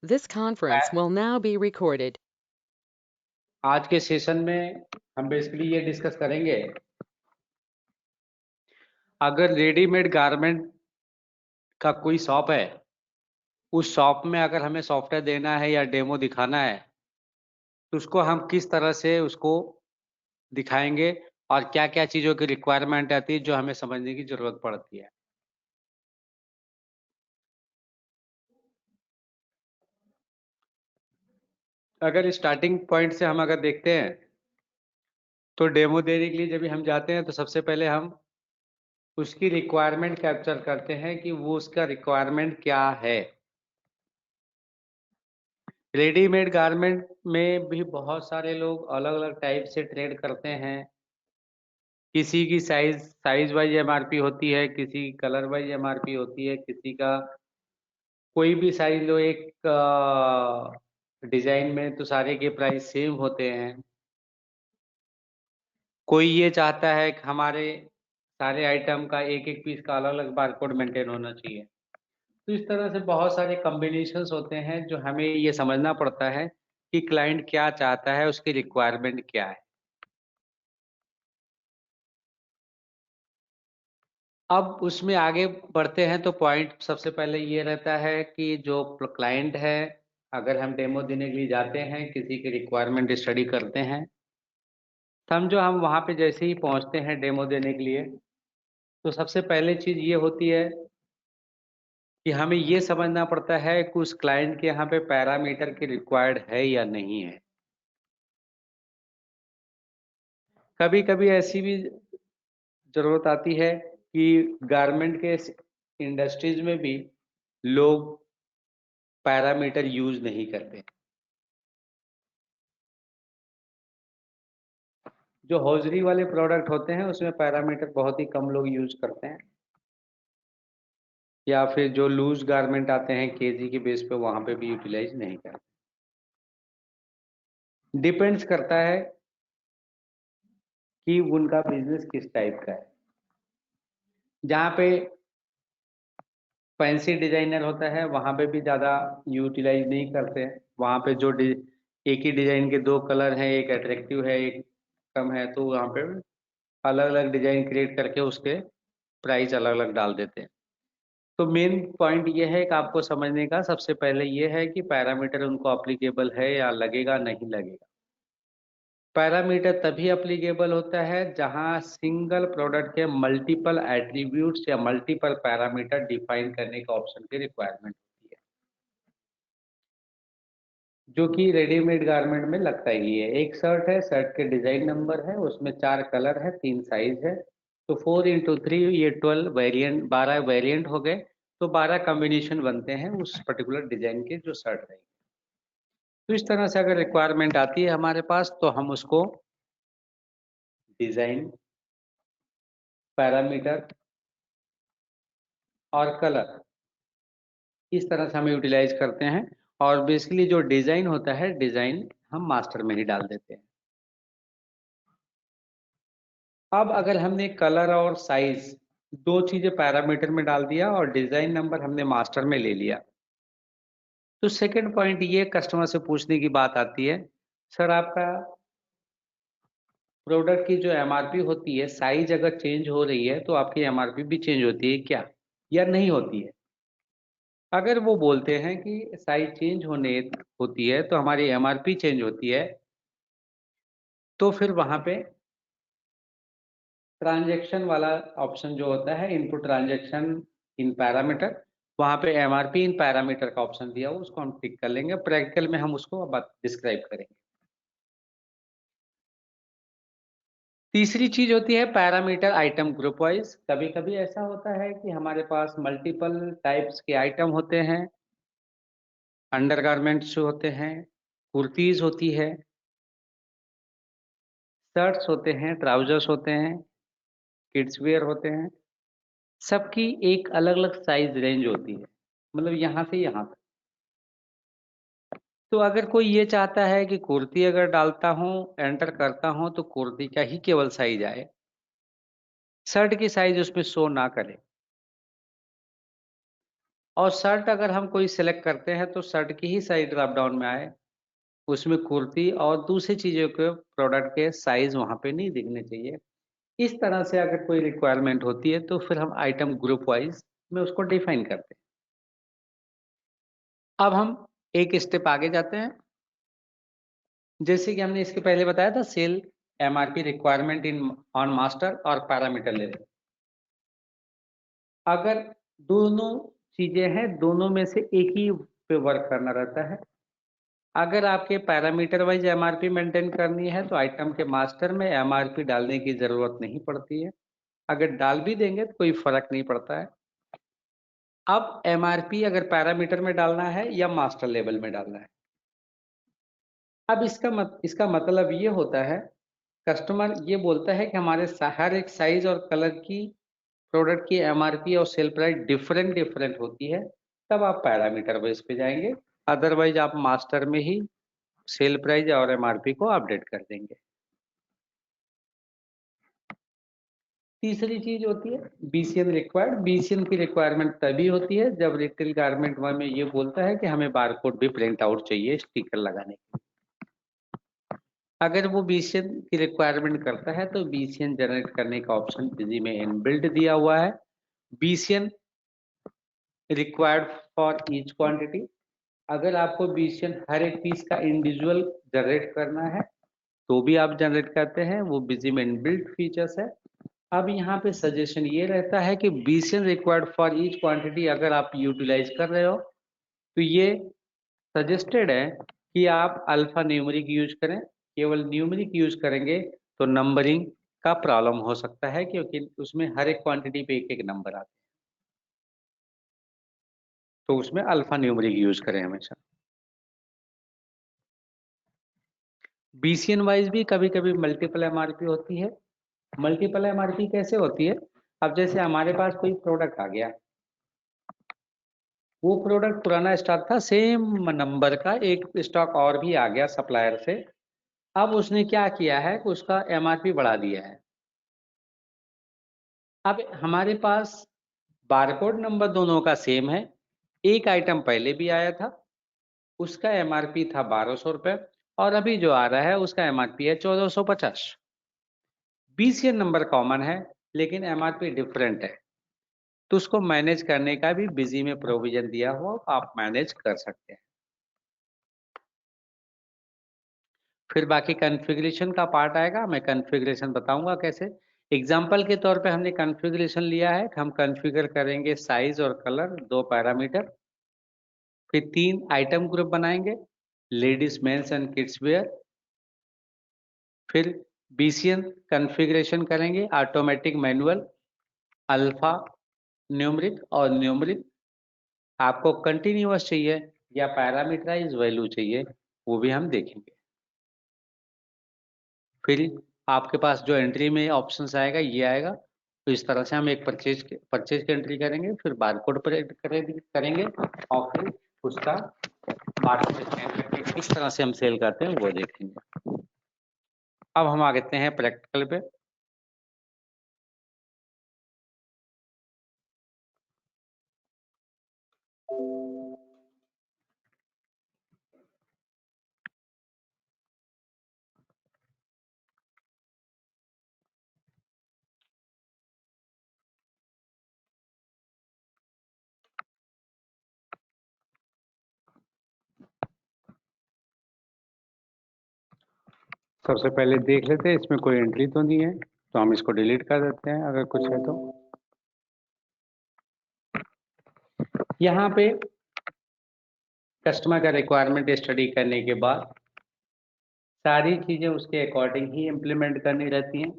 This conference will now be recorded. आज के session में हम बेसिकली ये डिस्कस करेंगे, अगर रेडीमेड गारमेंट का कोई शॉप है, उस शॉप में अगर हमें सॉफ्टवेयर देना है या डेमो दिखाना है तो उसको हम किस तरह से उसको दिखाएंगे और क्या क्या चीज़ों की रिक्वायरमेंट आती है जो हमें समझने की ज़रूरत पड़ती है। अगर स्टार्टिंग पॉइंट से हम अगर देखते हैं तो डेमो देने के लिए जब भी हम जाते हैं तो सबसे पहले हम उसकी रिक्वायरमेंट कैप्चर करते हैं कि वो उसका रिक्वायरमेंट क्या है। रेडीमेड गारमेंट में भी बहुत सारे लोग अलग अलग टाइप से ट्रेड करते हैं। किसी की साइज वाइज एमआरपी होती है, किसी की कलर वाइज एमआरपी होती है, किसी का कोई भी साइज लो एक डिजाइन में तो सारे के प्राइस सेम होते हैं। कोई ये चाहता है कि हमारे सारे आइटम का एक एक पीस का अलग अलग बारकोड मेंटेन होना चाहिए। तो इस तरह से बहुत सारे कॉम्बिनेशंस होते हैं जो हमें ये समझना पड़ता है कि क्लाइंट क्या चाहता है, उसकी रिक्वायरमेंट क्या है। अब उसमें आगे बढ़ते हैं तो पॉइंट सबसे पहले ये रहता है कि जो क्लाइंट है, अगर हम डेमो देने के लिए जाते हैं, किसी की रिक्वायरमेंट स्टडी करते हैं, समझो हम वहाँ पे जैसे ही पहुँचते हैं डेमो देने के लिए, तो सबसे पहले चीज़ ये होती है कि हमें ये समझना पड़ता है कि उस क्लाइंट के यहाँ पे पैरामीटर की रिक्वायर्ड है या नहीं है। कभी कभी ऐसी भी जरूरत आती है कि गारमेंट के इंडस्ट्रीज में भी लोग पैरामीटर यूज नहीं करते। जो हौजरी वाले प्रोडक्ट होते हैं उसमें पैरामीटर बहुत ही कम लोग यूज करते हैं, या फिर जो लूज गारमेंट आते हैं केजी के बेस पे वहां पे भी यूटिलाइज नहीं करते। डिपेंड्स करता है कि उनका बिजनेस किस टाइप का है। जहाँ पे फैंसी डिजाइनर होता है वहां पे भी ज़्यादा यूटिलाइज नहीं करते हैं। वहां पे जो एक ही डिजाइन के दो कलर हैं, एक अट्रैक्टिव है एक कम है, तो वहां पे अलग अलग डिजाइन क्रिएट करके उसके प्राइस अलग अलग डाल देते हैं। तो मेन पॉइंट ये है कि आपको समझने का सबसे पहले ये है कि पैरामीटर उनको अप्लीकेबल है या लगेगा नहीं लगेगा। पैरामीटर तभी अप्लीकेबल होता है जहां सिंगल प्रोडक्ट के मल्टीपल एट्रीब्यूट्स या मल्टीपल पैरामीटर डिफाइन करने का ऑप्शन की रिक्वायरमेंट होती है, जो कि रेडीमेड गारमेंट में लगता ही है। एक शर्ट है, शर्ट के डिजाइन नंबर है, उसमें 4 कलर है, 3 साइज है, तो 4 × 3 ये 12 वेरिएंट, 12 वेरिएंट हो गए। तो 12 कॉम्बिनेशन बनते हैं उस पर्टिकुलर डिजाइन के जो शर्ट है। तो इस तरह से अगर रिक्वायरमेंट आती है हमारे पास तो हम उसको डिजाइन, पैरामीटर और कलर इस तरह से हम यूटिलाइज करते हैं। और बेसिकली जो डिजाइन होता है, डिजाइन हम मास्टर में ही डाल देते हैं। अब अगर हमने कलर और साइज दो चीजें पैरामीटर में डाल दिया और डिजाइन नंबर हमने मास्टर में ले लिया, तो सेकंड पॉइंट ये कस्टमर से पूछने की बात आती है, सर आपका प्रोडक्ट की जो एमआरपी होती है, साइज अगर चेंज हो रही है तो आपकी एमआरपी भी चेंज होती है क्या या नहीं होती है। अगर वो बोलते हैं कि साइज चेंज होने होती है तो हमारी एमआरपी चेंज होती है, तो फिर वहां पे ट्रांजैक्शन वाला ऑप्शन जो होता है, इनपुट ट्रांजैक्शन इन पैरामीटर, वहां पे एमआरपी इन पैरामीटर का ऑप्शन दिया हो, उसको हम टिक कर लेंगे। प्रैक्टिकल में हम उसको अब डिस्क्राइब करेंगे। तीसरी चीज होती है पैरामीटर आइटम ग्रुप वाइज। कभी कभी ऐसा होता है कि हमारे पास मल्टीपल टाइप्स के आइटम होते हैं, अंडरगारमेंट्स होते हैं, कुर्तीज होती है, शर्ट्स होते हैं, ट्राउजर्स होते हैं, किड्स वेयर होते हैं। सबकी एक अलग अलग साइज रेंज होती है, मतलब यहाँ से यहाँ तक। तो अगर कोई ये चाहता है कि कुर्ती अगर डालता हूँ, एंटर करता हूँ, तो कुर्ती का ही केवल साइज आए, शर्ट की साइज उसमें शो ना करे, और शर्ट अगर हम कोई सिलेक्ट करते हैं तो शर्ट की ही साइज ड्रॉप डाउन में आए, उसमें कुर्ती और दूसरी चीज़ों के प्रोडक्ट के साइज वहाँ पे नहीं दिखने चाहिए। इस तरह से अगर कोई रिक्वायरमेंट होती है तो फिर हम आइटम ग्रुप वाइज में उसको डिफाइन करते हैं। अब हम एक स्टेप आगे जाते हैं। जैसे कि हमने इसके पहले बताया था, sale MRP requirement in on master और पैरामीटर लेवल। अगर दोनों चीजें हैं, दोनों में से एक ही पे वर्क करना रहता है। अगर आपके पैरामीटर वाइज एमआरपी मेंटेन करनी है तो आइटम के मास्टर में एमआरपी डालने की जरूरत नहीं पड़ती है। अगर डाल भी देंगे तो कोई फर्क नहीं पड़ता है। अब एमआरपी अगर पैरामीटर में डालना है या मास्टर लेवल में डालना है, अब इसका मतलब ये होता है, कस्टमर ये बोलता है कि हमारे हर एक साइज और कलर की प्रोडक्ट की एमआरपी और सेल प्राइस डिफरेंट डिफरेंट होती है, तब आप पैरामीटर बेस पे जाएंगे। अदरवाइज आप मास्टर में ही सेल प्राइस और एमआरपी को अपडेट कर देंगे। तीसरी चीज होती है बीसीएन रिक्वायर्ड। बीसीएन की रिक्वायरमेंट तभी होती है जब रिटेल गारमेंट में ये बोलता है कि हमें बारकोड भी प्रिंट आउट चाहिए स्टिकर लगाने के लिए। अगर वो बीसीएन की रिक्वायरमेंट करता है तो बीसीएन जनरेट करने का ऑप्शन बिजी में इनबिल्ट दिया हुआ है। BCN required for each quantity. अगर आपको बीसीएन हर एक पीस का इंडिविजुअल जनरेट करना है तो भी आप जनरेट करते हैं, वो बिजी में इनबिल्ट फीचर्स है। अब यहाँ पे सजेशन ये रहता है कि BCN required for each quantity अगर आप यूटिलाइज कर रहे हो तो ये सजेस्टेड है कि आप अल्फा न्यूमेरिक यूज करें। केवल न्यूमेरिक यूज करेंगे तो नंबरिंग का प्रॉब्लम हो सकता है, क्योंकि उसमें हर एक क्वांटिटी पे एक एक नंबर आते हैं। तो उसमें अल्फा न्यूमेरिक यूज करें हमेशा। बीसीएन वाइज भी कभी कभी मल्टीपल एमआरपी होती है। मल्टीपल एमआरपी कैसे होती है? अब जैसे हमारे पास कोई प्रोडक्ट आ गया, वो प्रोडक्ट पुराना स्टॉक था, सेम नंबर का एक स्टॉक और भी आ गया सप्लायर से। अब उसने क्या किया है कि उसका एमआरपी बढ़ा दिया है। अब हमारे पास बारकोड नंबर दोनों का सेम है। एक आइटम पहले भी आया था, उसका एमआरपी था 1200 रुपये, और अभी जो आ रहा है उसका एमआरपी है 1450। बीसीएन नंबर कॉमन है लेकिन एमआरपी डिफरेंट है, तो उसको मैनेज करने का भी बिजी में प्रोविजन दिया हुआ, आप मैनेज कर सकते हैं। फिर बाकी कॉन्फ़िगरेशन का पार्ट आएगा, मैं कॉन्फ़िगरेशन बताऊंगा कैसे। एग्जाम्पल के तौर पे हमने कॉन्फ़िगरेशन लिया है कि हम कॉन्फ़िगर करेंगे साइज और कलर, 2 पैरामीटर। फिर 3 आइटम ग्रुप बनाएंगे, ladies, mens and kids wear. फिर बीसीएन कॉन्फ़िगरेशन करेंगे, ऑटोमेटिक, मैनुअल, अल्फा न्यूमरिक और न्यूमरिक। आपको कंटिन्यूअस चाहिए या पैरामीटराइज वैल्यू चाहिए, वो भी हम देखेंगे। फिर आपके पास जो एंट्री में ऑप्शंस आएगा ये आएगा। तो इस तरह से हम एक परचेज की एंट्री करेंगे, फिर बारकोड पर करेंगे, और फिर उसका बारकोड स्कैन करके किस तरह से हम सेल करते हैं वो देखेंगे। अब हम आ गए हैं प्रैक्टिकल पे। सबसे पहले देख लेते हैं इसमें कोई एंट्री तो नहीं है, तो हम इसको डिलीट कर देते हैं अगर कुछ है तो। यहाँ पे कस्टमर का रिक्वायरमेंट स्टडी करने के बाद सारी चीजें उसके अकॉर्डिंग ही इम्प्लीमेंट करनी रहती हैं।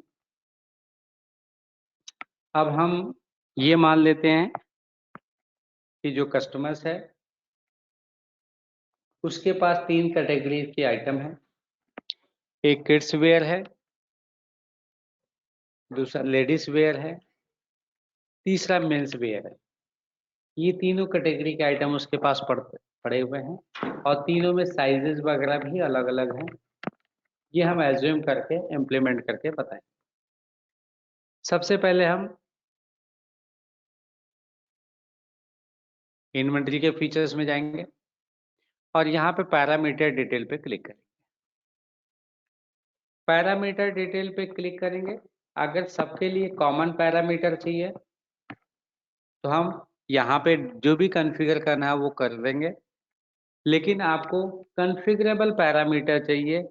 अब हम ये मान लेते हैं कि जो कस्टमर्स है उसके पास 3 कैटेगरी के आइटम है। एक किड्स वेयर है, दूसरा लेडीज वेयर है, तीसरा मेंस वेयर है। ये तीनों कैटेगरी के आइटम उसके पास पड़े हुए हैं, और तीनों में साइजेस वगैरह भी अलग अलग हैं। ये हम एज्यूम करके इम्प्लीमेंट करके बताएं। सबसे पहले हम इन्वेंट्री के फीचर्स में जाएंगे और यहाँ पे पैरामीटर डिटेल पे क्लिक करेंगे। पैरामीटर डिटेल पे क्लिक करेंगे। अगर सबके लिए कॉमन पैरामीटर चाहिए तो हम यहाँ पे जो भी कॉन्फ़िगर करना है वो कर देंगे, लेकिन आपको कॉन्फ़िगरेबल पैरामीटर चाहिए,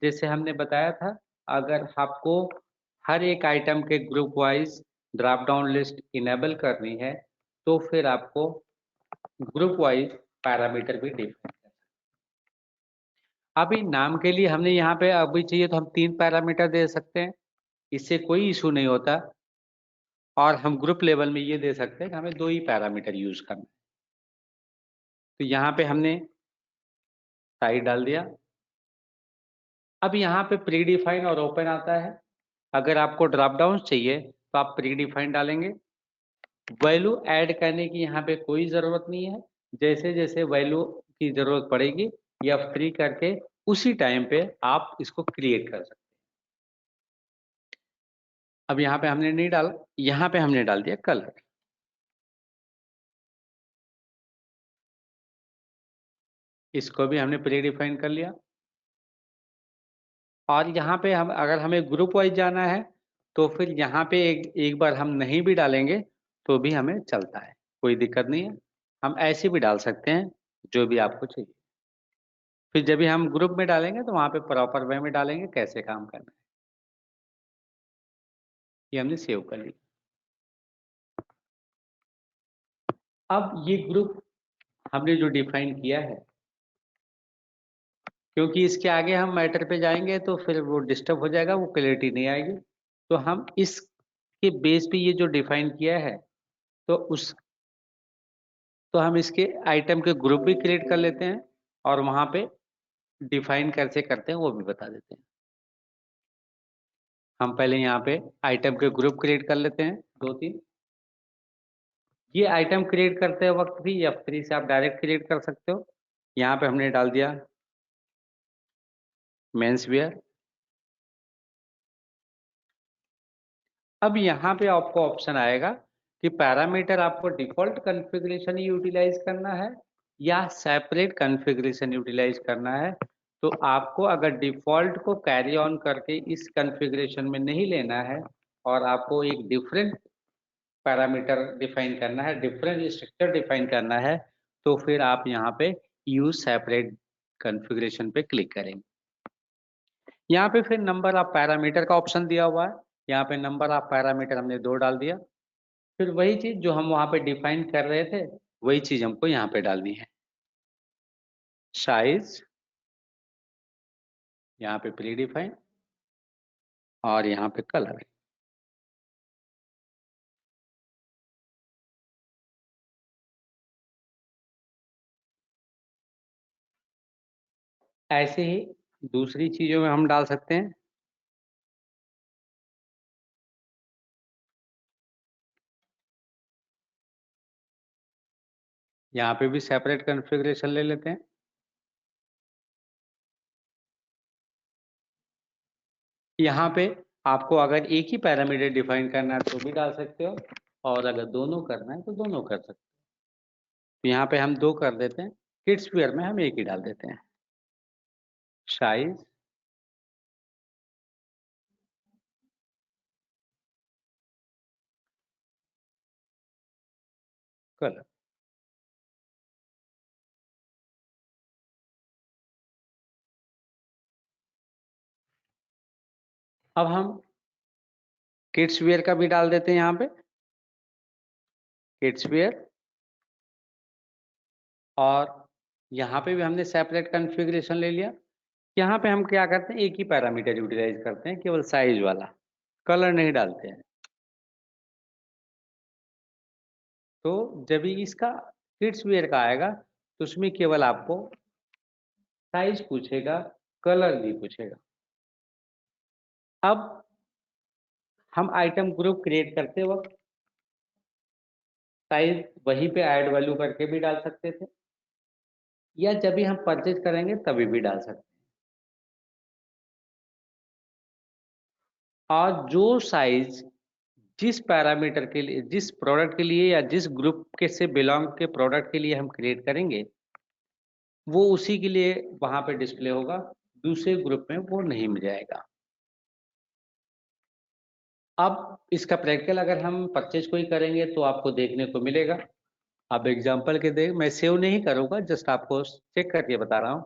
जैसे हमने बताया था। अगर आपको हर एक आइटम के group wise drop down list enable करनी है तो फिर आपको ग्रुप वाइज पैरामीटर भी डिफाइन करना है। अभी नाम के लिए हमने यहाँ पे अभी चाहिए तो हम 3 पैरामीटर दे सकते हैं, इससे कोई इशू नहीं होता। और हम ग्रुप लेवल में ये दे सकते हैं कि हमें 2 ही पैरामीटर यूज करना है। तो यहाँ पे हमने टाइप डाल दिया। अब यहाँ पे प्री डिफाइन और ओपन आता है। अगर आपको ड्रॉप डाउन चाहिए तो आप प्री डिफाइन डालेंगे। वैल्यू ऐड करने की यहाँ पे कोई ज़रूरत नहीं है। जैसे जैसे वैल्यू की ज़रूरत पड़ेगी F3 करके उसी टाइम पे आप इसको क्रिएट कर सकते हैं। अब यहाँ पे हमने नहीं डाला, यहाँ पे हमने डाल दिया कलर। इसको भी हमने प्री डिफाइन कर लिया। और यहाँ पे हम अगर हमें ग्रुप वाइज जाना है तो फिर यहाँ पे एक बार हम नहीं भी डालेंगे तो भी हमें चलता है, कोई दिक्कत नहीं है। हम ऐसे भी डाल सकते हैं जो भी आपको चाहिए। फिर जब भी हम ग्रुप में डालेंगे तो वहाँ पे प्रॉपर वे में डालेंगे कैसे काम करना है। ये हमने सेव कर लिया। अब ये ग्रुप हमने जो डिफाइन किया है, क्योंकि इसके आगे हम मैटर पे जाएंगे तो फिर वो डिस्टर्ब हो जाएगा, वो क्लैरिटी नहीं आएगी। तो हम इसके बेस पे ये जो डिफाइन किया है तो उस तो हम इसके आइटम के ग्रुप भी क्रिएट कर लेते हैं और वहां पे डिफाइन कैसे करते हैं वो भी बता देते हैं। हम पहले यहाँ पे आइटम के ग्रुप क्रिएट कर लेते हैं 2-3। ये आइटम क्रिएट करते वक्त भी F3 से आप डायरेक्ट क्रिएट कर सकते हो। यहाँ पे हमने डाल दिया मेंस वेयर। अब यहाँ पे आपको ऑप्शन आएगा कि पैरामीटर आपको डिफॉल्ट कॉन्फ़िगरेशन यूटिलाइज करना है या सेपरेट कॉन्फ़िगरेशन यूटिलाइज करना है। तो आपको अगर डिफॉल्ट को कैरी ऑन करके इस कॉन्फ़िगरेशन में नहीं लेना है और आपको एक डिफरेंट पैरामीटर डिफाइन करना है, डिफरेंट स्ट्रक्चर डिफाइन करना है, तो फिर आप यहाँ पे यूज सेपरेट कॉन्फ़िगरेशन पे क्लिक करेंगे। यहाँ पे फिर नंबर ऑफ पैरामीटर का ऑप्शन दिया हुआ है। यहाँ पे नंबर ऑफ पैरामीटर हमने 2 डाल दिया। फिर वही चीज जो हम वहां पे डिफाइन कर रहे थे वही चीज हमको यहाँ पे डालनी है। साइज यहाँ पे प्री डिफाइन और यहाँ पे कलर। ऐसे ही दूसरी चीजों में हम डाल सकते हैं। यहाँ पे भी सेपरेट कॉन्फ़िगरेशन ले लेते हैं। यहाँ पे आपको अगर एक ही पैरामीटर डिफाइन करना है तो भी डाल सकते हो और अगर दोनों करना है तो दोनों कर सकते हो। तो यहाँ पे हम 2 कर देते हैं। किड्स वेयर में हम एक ही डाल देते हैं। Size colour. अब हम किड्स वेयर का भी डाल देते हैं यहाँ पे किड्स वेयर। और यहाँ पे भी हमने सेपरेट कॉन्फ़िगरेशन ले लिया। यहाँ पे हम क्या करते हैं एक ही पैरामीटर यूटिलाइज करते हैं, केवल साइज वाला, कलर नहीं डालते हैं। तो जब भी इसका किड्स वेयर का आएगा तो उसमें केवल आपको साइज पूछेगा, कलर नहीं पूछेगा। अब हम आइटम ग्रुप क्रिएट करते वक्त साइज वहीं पे ऐड वैल्यू करके भी डाल सकते थे या जब भी हम परचेज करेंगे तभी भी डाल सकते हैं। और जो साइज जिस पैरामीटर के लिए, जिस प्रोडक्ट के लिए या जिस ग्रुप के से बिलोंग के प्रोडक्ट के लिए हम क्रिएट करेंगे, वो उसी के लिए वहां पे डिस्प्ले होगा, दूसरे ग्रुप में वो नहीं मिल जाएगा। अब इसका प्रैक्टिकल अगर हम परचेज कोई करेंगे तो आपको देखने को मिलेगा। अब एग्जांपल के देख, मैं सेव नहीं करूंगा, जस्ट आपको चेक करके बता रहा हूं।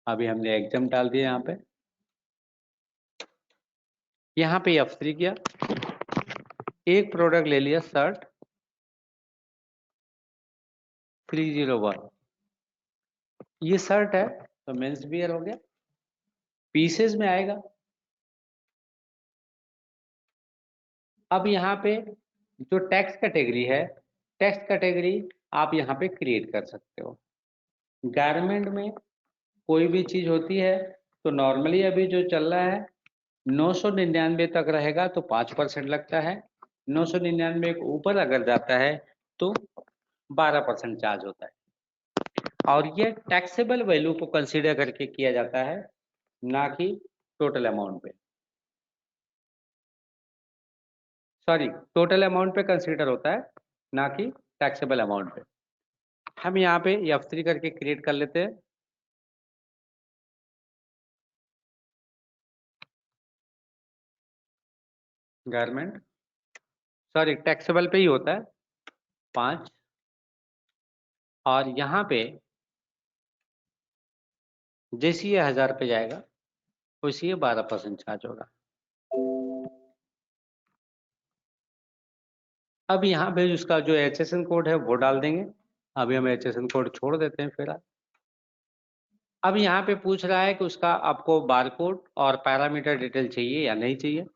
अभी हमने एग्जाम डाल दिया यहाँ पे F3 किया, एक प्रोडक्ट ले लिया शर्ट 301, ये शर्ट है तो मेंस वियर हो गया, पीसेस में आएगा। अब यहाँ पे जो टेक्स्ट कैटेगरी है, टेक्स्ट कैटेगरी आप यहाँ पे क्रिएट कर सकते हो। गारमेंट में कोई भी चीज होती है तो नॉर्मली अभी जो चल रहा है 999 तक रहेगा तो 5% लगता है, 999 के ऊपर अगर जाता है तो 12% चार्ज होता है। और ये टैक्सेबल वैल्यू को कंसीडर करके किया जाता है, ना कि टोटल अमाउंट पे। सॉरी, टोटल अमाउंट पे कंसीडर होता है, ना कि टैक्सेबल अमाउंट पे। हम यहाँ पे F3 करके क्रिएट कर लेते हैं। गारमेंट, सॉरी टैक्सेबल पे ही होता है 5, और यहाँ पे जैसे ये 1000 पे जाएगा वैसे ये 12% चार्ज होगा। अब यहाँ पे उसका जो HSN कोड है वो डाल देंगे। अभी हम HSN कोड छोड़ देते हैं फिर। अब यहाँ पे पूछ रहा है कि उसका आपको बारकोड और पैरामीटर डिटेल चाहिए या नहीं चाहिए।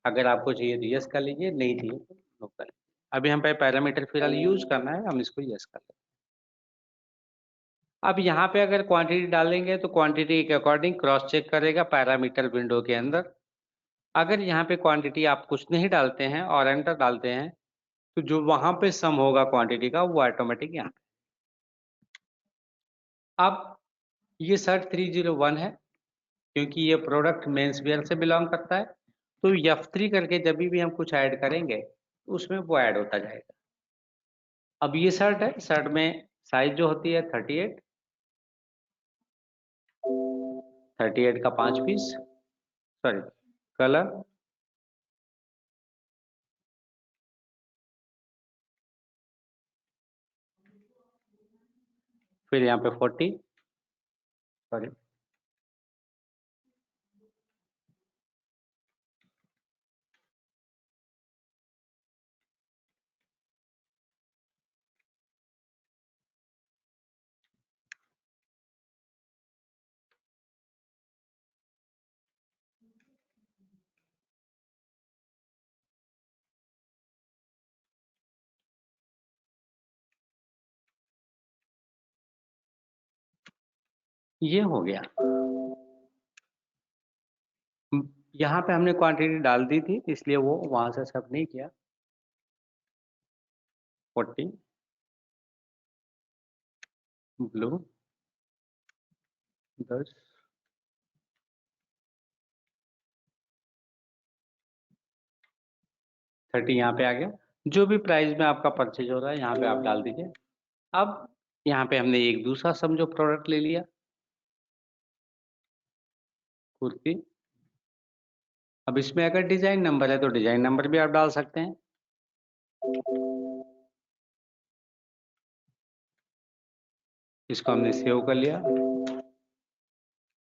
अगर आपको चाहिए तो यस कर लीजिए, नहीं चाहिए तो नो कर लीजिए। अभी हम पे पैरामीटर फिलहाल यूज करना है, हम इसको यस कर लेते हैं। अब यहाँ पे अगर क्वांटिटी डालेंगे तो क्वांटिटी के अकॉर्डिंग क्रॉस चेक करेगा पैरामीटर विंडो के अंदर। अगर यहाँ पे क्वांटिटी आप कुछ नहीं डालते हैं और एंटर डालते हैं तो जो वहां पे सम होगा क्वांटिटी का वो ऑटोमेटिक यहाँ। अब ये शर्ट 301 है क्योंकि ये प्रोडक्ट मेंस वियर से बिलोंग करता है, तो F3 करके जब भी हम कुछ ऐड करेंगे तो उसमें वो ऐड होता जाएगा। अब ये शर्ट है, शर्ट में साइज जो होती है 38, 38 का 5 पीस, सॉरी कलर, फिर यहाँ पे 40, सॉरी ये हो गया। यहाँ पे हमने क्वांटिटी डाल दी थी इसलिए वो वहां से सब नहीं किया। 40 ब्लू 10, 30 यहाँ पे आ गया। जो भी प्राइस में आपका परचेज हो रहा है यहाँ पे आप डाल दीजिए। अब यहाँ पे हमने एक दूसरा समझो प्रोडक्ट ले लिया, कुर्ती। अब इसमें अगर डिजाइन नंबर है तो डिजाइन नंबर भी आप डाल सकते हैं। इसको हमने सेव कर लिया।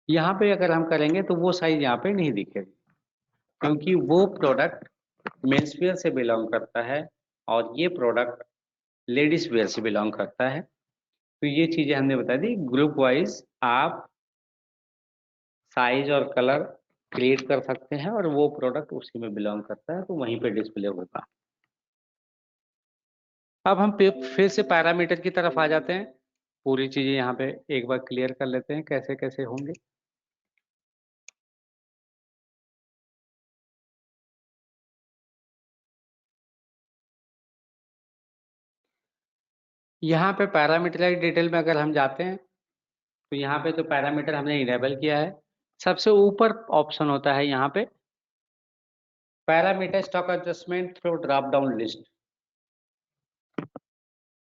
यहाँ पे अगर हम करेंगे तो वो साइज यहाँ पे नहीं दिखेगी क्योंकि वो प्रोडक्ट मेंस वेयर से बिलोंग करता है और ये प्रोडक्ट लेडीज वेयर से बिलोंग करता है। तो ये चीजें हमने बता दी। ग्रुप वाइज आप साइज और कलर क्रिएट कर सकते हैं और वो प्रोडक्ट उसी में बिलोंग करता है तो वहीं पे डिस्प्ले होगा। अब हम फिर से पैरामीटर की तरफ आ जाते हैं। पूरी चीजें यहाँ पे एक बार क्लियर कर लेते हैं कैसे कैसे होंगे। यहाँ पे पैरामीटराइज डिटेल में अगर हम जाते हैं तो यहाँ पे तो पैरामीटर हमने इनेबल किया है। सबसे ऊपर ऑप्शन होता है यहाँ पे parameter stock adjustment through drop down list.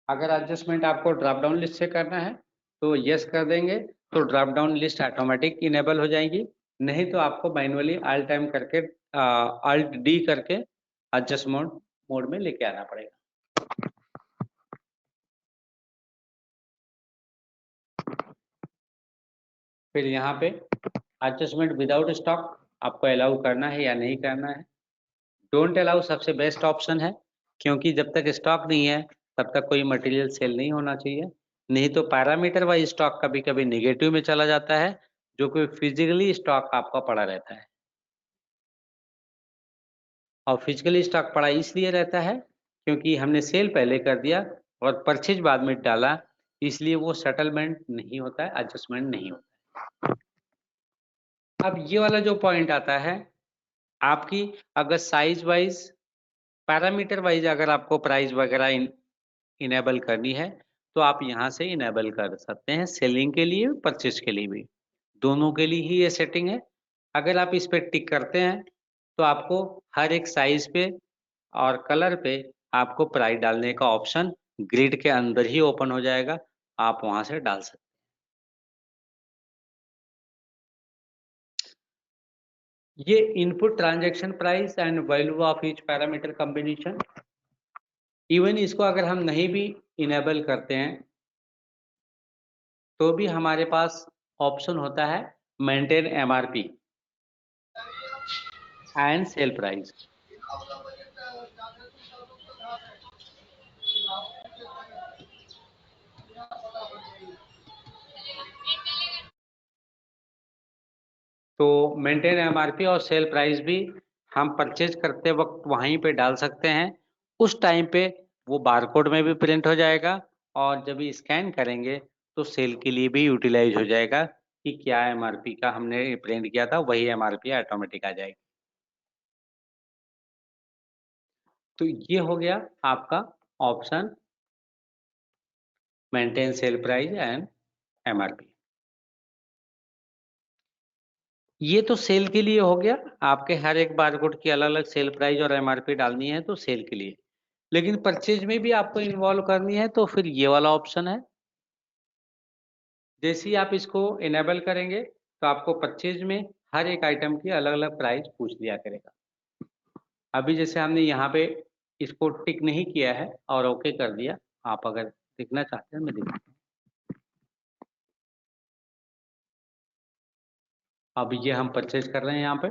अगर एडजस्टमेंट आपको ड्रॉप डाउन लिस्ट से करना है तो यस कर देंगे, तो drop down list automatic enable हो जाएगी। नहीं तो आपको मैनुअली ऑल टाइम करके अल्ट डी करके एडजस्ट मोड में लेके आना पड़ेगा। फिर यहाँ पे एडजस्टमेंट विदाउट स्टॉक आपको अलाउ करना है या नहीं करना है। डोंट अलाउ सबसे बेस्ट ऑप्शन है, क्योंकि जब तक स्टॉक नहीं है तब तक कोई मटेरियल सेल नहीं होना चाहिए। नहीं तो पैरामीटर वाइज स्टॉक कभी कभी नेगेटिव में चला जाता है, जो कि फिजिकली स्टॉक आपका पड़ा रहता है। और फिजिकली स्टॉक पड़ा इसलिए रहता है क्योंकि हमने सेल पहले कर दिया और परचेज बाद में डाला, इसलिए वो सेटलमेंट नहीं होता है, एडजस्टमेंट नहीं होता है। अब ये वाला जो पॉइंट आता है, आपकी अगर साइज वाइज पैरामीटर वाइज अगर आपको प्राइस वगैरह इनेबल करनी है तो आप यहाँ से इनेबल कर सकते हैं, सेलिंग के लिए परचेज के लिए भी, दोनों के लिए ही ये सेटिंग है। अगर आप इस पे टिक करते हैं तो आपको हर एक साइज पे और कलर पे आपको प्राइस डालने का ऑप्शन ग्रिड के अंदर ही ओपन हो जाएगा, आप वहां से डाल सकते हैं। ये input transaction price and value of each parameter combination, even इसको अगर हम नहीं भी इनेबल करते हैं तो भी हमारे पास ऑप्शन होता है maintain MRP and sale price. तो मेंटेन एमआरपी और सेल प्राइस भी हम परचेज करते वक्त वहीं पे डाल सकते हैं। उस टाइम पे वो बारकोड में भी प्रिंट हो जाएगा और जब स्कैन करेंगे तो सेल के लिए भी यूटिलाइज हो जाएगा कि क्या एमआरपी का हमने प्रिंट किया था वही एमआरपी ऑटोमेटिक आ जाएगी। तो ये हो गया आपका option maintain sale price and MRP. ये तो सेल के लिए हो गया, आपके हर एक बारकोड की अलग अलग सेल प्राइस और एमआरपी डालनी है तो सेल के लिए। लेकिन परचेज में भी आपको इन्वॉल्व करनी है तो फिर ये वाला ऑप्शन है। जैसे ही आप इसको इनेबल करेंगे तो आपको परचेज में हर एक आइटम की अलग अलग प्राइस पूछ लिया करेगा। अभी जैसे हमने यहाँ पे इसको टिक नहीं किया है और ओके कर दिया, आप अगर देखना चाहते हैं मैं दिखाता हूँ। अब ये हम परचेज कर रहे हैं यहाँ पे,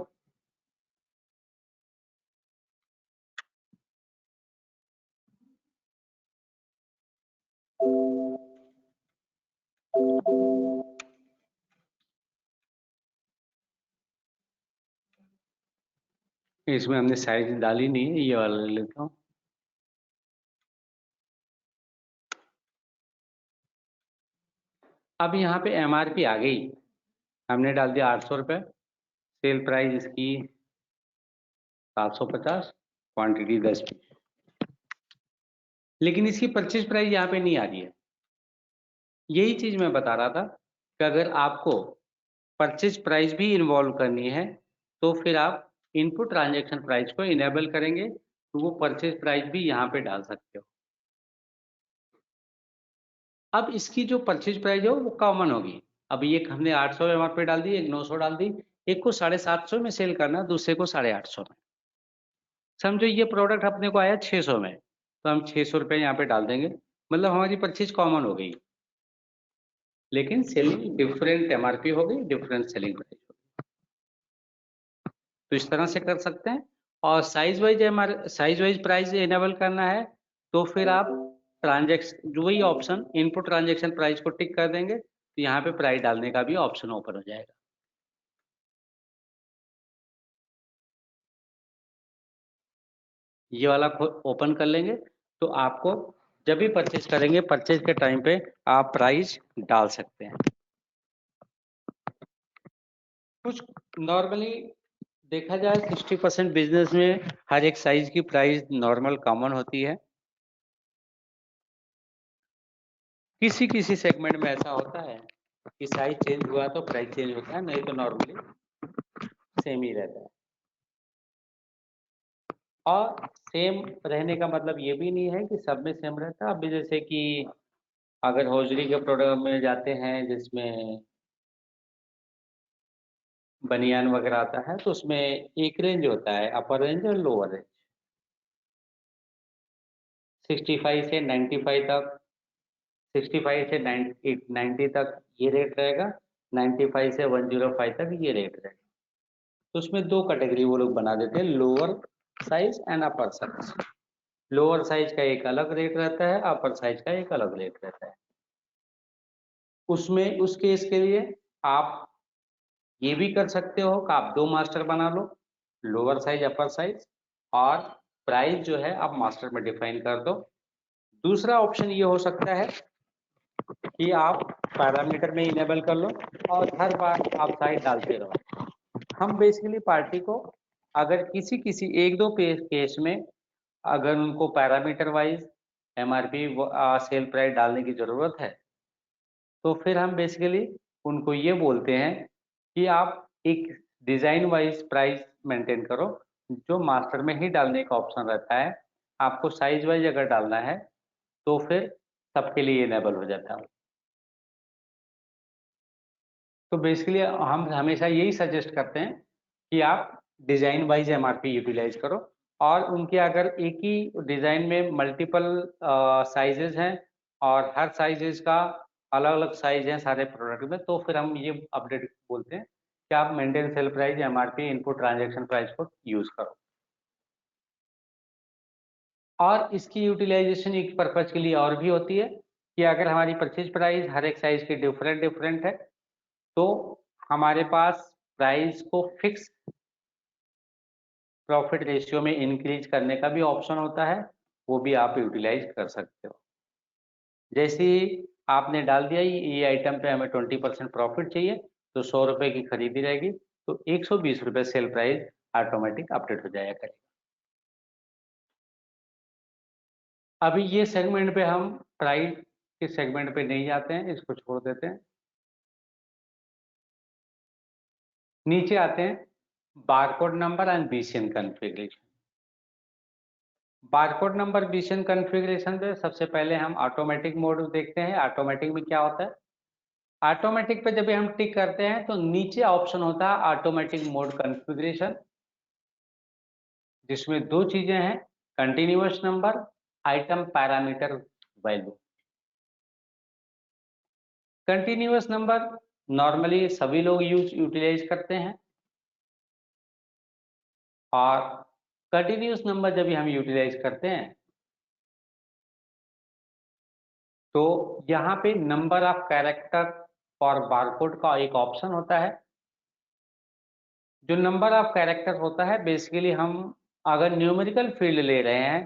इसमें हमने साइज डाली नहीं है, ये वाला ले लेता हूँ। अब यहाँ पे एमआरपी आ गई, हमने डाल दिया 800 रुपये, सेल प्राइस इसकी 750, क्वांटिटी 10 पीस। लेकिन इसकी परचेज प्राइस यहाँ पे नहीं आ रही है। यही चीज मैं बता रहा था कि अगर आपको परचेज प्राइस भी इन्वॉल्व करनी है तो फिर आप इनपुट ट्रांजैक्शन प्राइस को इनेबल करेंगे तो वो परचेज प्राइस भी यहाँ पे डाल सकते हो। अब इसकी जो परचेज प्राइस है वो कॉमन होगी। अभी एक हमने 800 एमआरपी डाल दी, एक 900 डाल दी, एक को 750 में सेल करना, दूसरे को 850 में। समझो ये प्रोडक्ट अपने को आया 600 में, तो हम 600 रुपये यहाँ पे डाल देंगे, मतलब हमारी परचेज कॉमन हो गई, लेकिन सेलिंग डिफरेंट एमआरपी हो गई, डिफरेंट सेलिंग प्राइस हो गई। तो इस तरह से कर सकते हैं। और साइज वाइज प्राइस इनेबल करना है तो फिर आप ट्रांजेक्शन जो वही ऑप्शन इनपुट ट्रांजेक्शन प्राइस को टिक कर देंगे तो यहाँ पे प्राइस डालने का भी ऑप्शन ओपन हो जाएगा। ये वाला ओपन कर लेंगे तो आपको जब भी परचेज करेंगे परचेज के टाइम पे आप प्राइस डाल सकते हैं। कुछ नॉर्मली देखा जाए 60% बिजनेस में हर एक साइज की प्राइस नॉर्मल कॉमन होती है। किसी किसी सेगमेंट में ऐसा होता है कि साइज चेंज हुआ तो प्राइस चेंज होता है, नहीं तो नॉर्मली सेम ही रहता है। और सेम रहने का मतलब ये भी नहीं है कि सब में सेम रहता है। अभी जैसे कि अगर हौजरी के प्रोडक्ट में जाते हैं जिसमें बनियान वगैरह आता है, तो उसमें एक रेंज होता है, अपर रेंज और लोअर रेंज। 65 से 95 तक, 65 से 90 तक ये रेट रहेगा, 95 से 105 तक ये रेट रहेगा। तो उसमें दो कैटेगरी वो लोग बना देते हैं, lower size and upper size. Lower size का एक अलग रेट रहता है, अपर साइज का एक अलग रेट रहता है। उसमें उस केस के लिए आप ये भी कर सकते हो कि आप दो मास्टर बना लो, लोअर साइज अपर साइज, और प्राइस जो है आप मास्टर में डिफाइन कर दो। दूसरा ऑप्शन ये हो सकता है कि आप पैरामीटर में इनेबल कर लो और हर बार आप साइज डालते रहो। हम बेसिकली पार्टी को अगर किसी किसी एक दो केस में अगर उनको parameter wise MRP sale price डालने की ज़रूरत है, तो फिर हम बेसिकली उनको ये बोलते हैं कि आप एक डिज़ाइन वाइज प्राइस मेंटेन करो, जो मास्टर में ही डालने का ऑप्शन रहता है। आपको साइज वाइज अगर डालना है तो फिर सबके लिए इनेबल हो जाता है। तो बेसिकली हम हमेशा यही सजेस्ट करते हैं कि आप डिज़ाइन वाइज एमआरपी यूटिलाइज करो, और उनके अगर एक ही डिज़ाइन में मल्टीपल साइजेस हैं और हर साइजेस का अलग अलग साइज है सारे प्रोडक्ट में, तो फिर हम ये अपडेट बोलते हैं कि आप maintain sale price MRP input transaction price को यूज़ करो। और इसकी यूटिलाइजेशन एक पर्पज के लिए और भी होती है कि अगर हमारी परचेज प्राइस हर एक साइज की डिफरेंट डिफरेंट है, तो हमारे पास प्राइस को फिक्स प्रॉफिट रेशियो में इंक्रीज करने का भी ऑप्शन होता है, वो भी आप यूटिलाइज कर सकते हो। जैसे ही आपने डाल दिया ये आइटम पे हमें 20% प्रॉफिट चाहिए, तो 100 रुपये की खरीदी रहेगी, तो 120 रुपये सेल प्राइस ऑटोमेटिक अपडेट हो जाएगा करेगा। अभी ये सेगमेंट पे हम प्राइस के सेगमेंट पे नहीं जाते हैं, इसको छोड़ देते हैं। नीचे आते हैं barcode number and BCN configuration. Barcode number BCN configuration पे सबसे पहले हम ऑटोमेटिक मोड देखते हैं। ऑटोमेटिक में क्या होता है? ऑटोमेटिक पे जब हम टिक करते हैं तो नीचे ऑप्शन होता है ऑटोमेटिक मोड कॉन्फ़िगरेशन, जिसमें दो चीजें हैं, continuous number, item parameter value. Continuous number normally सभी लोग यूटिलाइज करते हैं, और कंटिन्यूअस नंबर जब हम यूटिलाइज करते हैं तो यहाँ पे number of character for barcode का एक ऑप्शन होता है। जो नंबर ऑफ कैरेक्टर होता है, बेसिकली हम अगर न्यूमेरिकल फील्ड ले रहे हैं